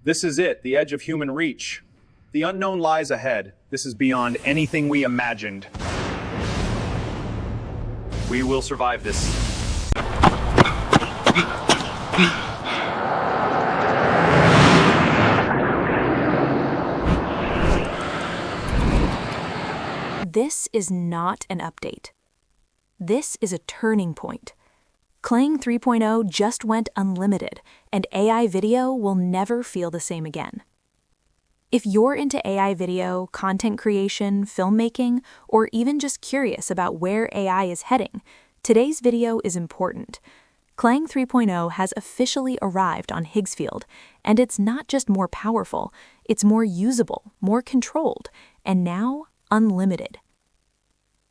This is it, the edge of human reach. The unknown lies ahead. This is beyond anything we imagined. We will survive this. This is not an update. This is a turning point. Kling 3.0 just went unlimited, and AI video will never feel the same again. If you're into AI video, content creation, filmmaking, or even just curious about where AI is heading, today's video is important. Kling 3.0 has officially arrived on Higgsfield, and it's not just more powerful, it's more usable, more controlled, and now unlimited.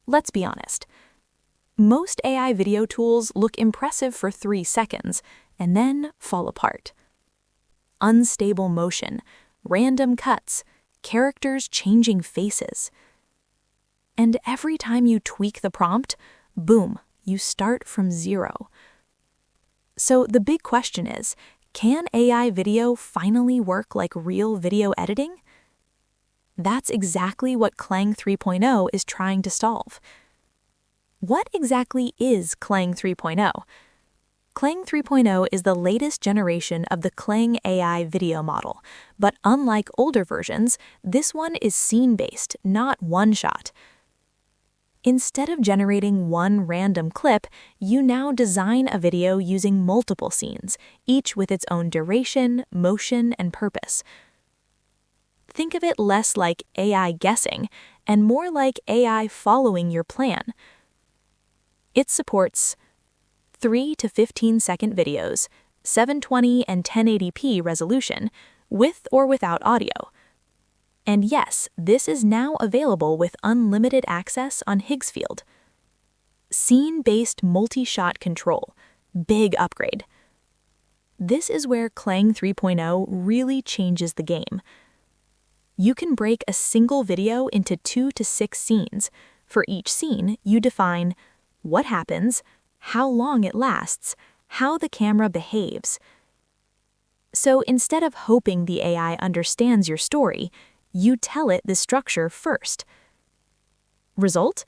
Let's be honest. Most AI video tools look impressive for 3 seconds and then fall apart. Unstable motion, random cuts, characters changing faces. And every time you tweak the prompt, boom, you start from zero. So the big question is, can AI video finally work like real video editing? That's exactly what Kling 3.0 is trying to solve. What exactly is Kling 3.0? Kling 3.0 is the latest generation of the Kling AI video model, but unlike older versions, this one is scene-based, not one-shot. Instead of generating one random clip, you now design a video using multiple scenes, each with its own duration, motion, and purpose. Think of it less like AI guessing and more like AI following your plan. It supports 3 to 15-second videos, 720 and 1080p resolution, with or without audio. And yes, this is now available with unlimited access on Higgsfield. Scene-based multi-shot control, big upgrade. This is where Kling 3.0 really changes the game. You can break a single video into 2 to 6 scenes. For each scene, you define what happens, how long it lasts, how the camera behaves. So instead of hoping the AI understands your story, you tell it the structure first. Result?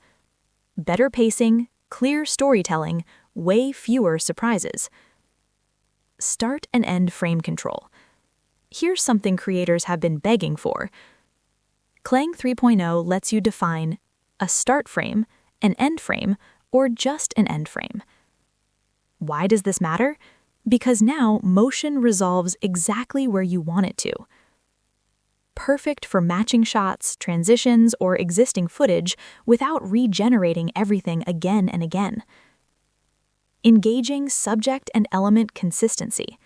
Better pacing, clear storytelling, way fewer surprises. Start and end frame control. Here's something creators have been begging for. Kling 3.0 lets you define a start frame, an end frame, or just an end frame. Why does this matter? Because now motion resolves exactly where you want it to. Perfect for matching shots, transitions, or existing footage without regenerating everything again and again. Engaging subject and element consistency.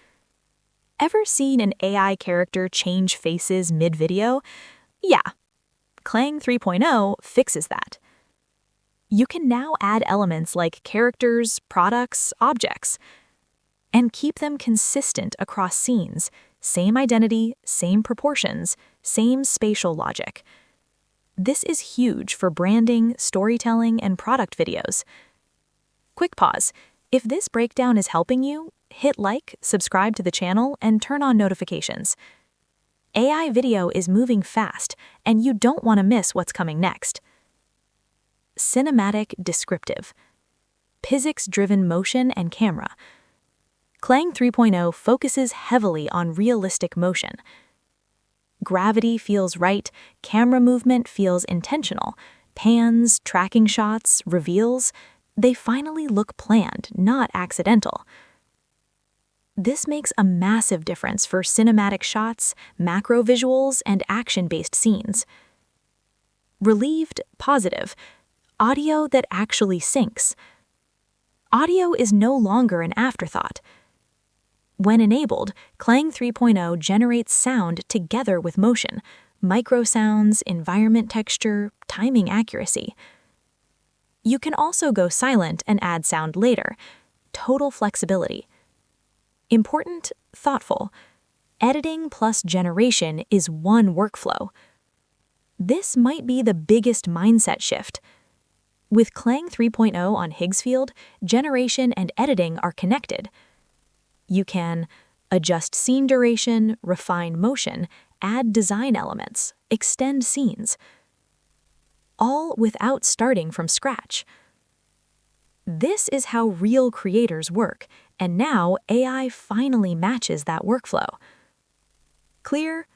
Ever seen an AI character change faces mid-video? Yeah, Kling 3.0 fixes that. You can now add elements like characters, products, objects, and keep them consistent across scenes, same identity, same proportions, same spatial logic. This is huge for branding, storytelling, and product videos. Quick pause. If this breakdown is helping you, hit like, subscribe to the channel, and turn on notifications. AI video is moving fast, and you don't want to miss what's coming next. Cinematic descriptive. Physics-driven motion and camera. Kling 3.0 focuses heavily on realistic motion. Gravity feels right, camera movement feels intentional. Pans, tracking shots, reveals, they finally look planned, not accidental. This makes a massive difference for cinematic shots, macro visuals, and action-based scenes. Relieved, positive. Audio that actually syncs. Audio is no longer an afterthought. When enabled, Kling 3.0 generates sound together with motion, micro sounds, environment texture, timing accuracy. You can also go silent and add sound later. Total flexibility. Important, thoughtful. Editing plus generation is one workflow. This might be the biggest mindset shift. With Kling 3.0 on Higgsfield, generation and editing are connected. You can adjust scene duration, refine motion, add design elements, extend scenes. All without starting from scratch. This is how real creators work, and now AI finally matches that workflow. Clear,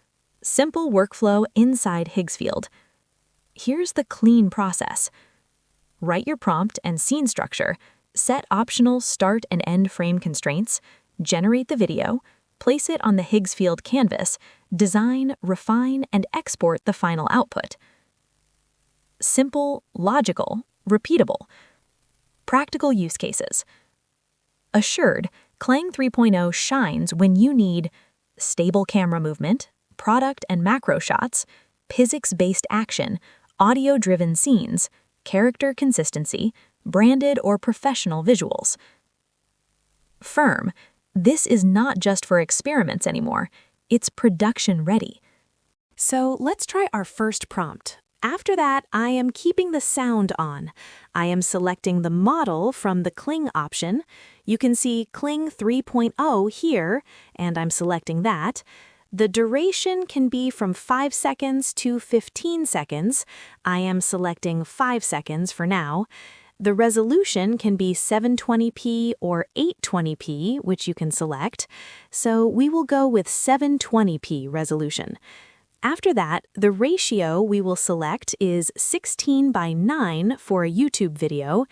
simple workflow inside Higgsfield. Here's the clean process. Write your prompt and scene structure, set optional start and end frame constraints, generate the video, place it on the Higgsfield canvas, design, refine, and export the final output. Simple, logical, repeatable. Practical use cases. Assured, Kling 3.0 shines when you need stable camera movement, product and macro shots, physics-based action, audio-driven scenes, character consistency, branded or professional visuals. Firm, this is not just for experiments anymore, it's production ready. So let's try our first prompt. After that, I am keeping the sound on. I am selecting the model from the Kling option. You can see Kling 3.0 here, and I'm selecting that. The duration can be from 5 seconds to 15 seconds. I am selecting 5 seconds for now. The resolution can be 720p or 820p, which you can select. So we will go with 720p resolution. After that, the ratio we will select is 16:9 for a YouTube video.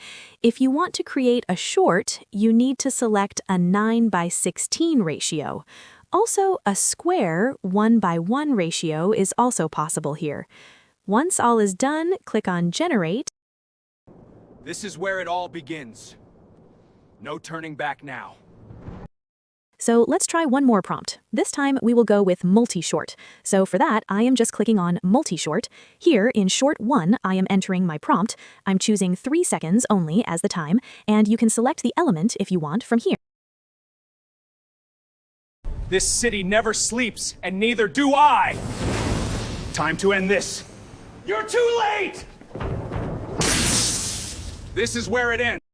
If you want to create a short, you need to select a 9:16 ratio. Also, a square 1:1 ratio is also possible here. Once all is done, click on Generate. This is where it all begins. No turning back now. So let's try one more prompt. This time we will go with multi-short. So for that, I am just clicking on multi-short. Here in short 1, I am entering my prompt. I'm choosing 3 seconds only as the time, and you can select the element if you want from here. This city never sleeps, and neither do I. Time to end this. You're too late! This is where it ends.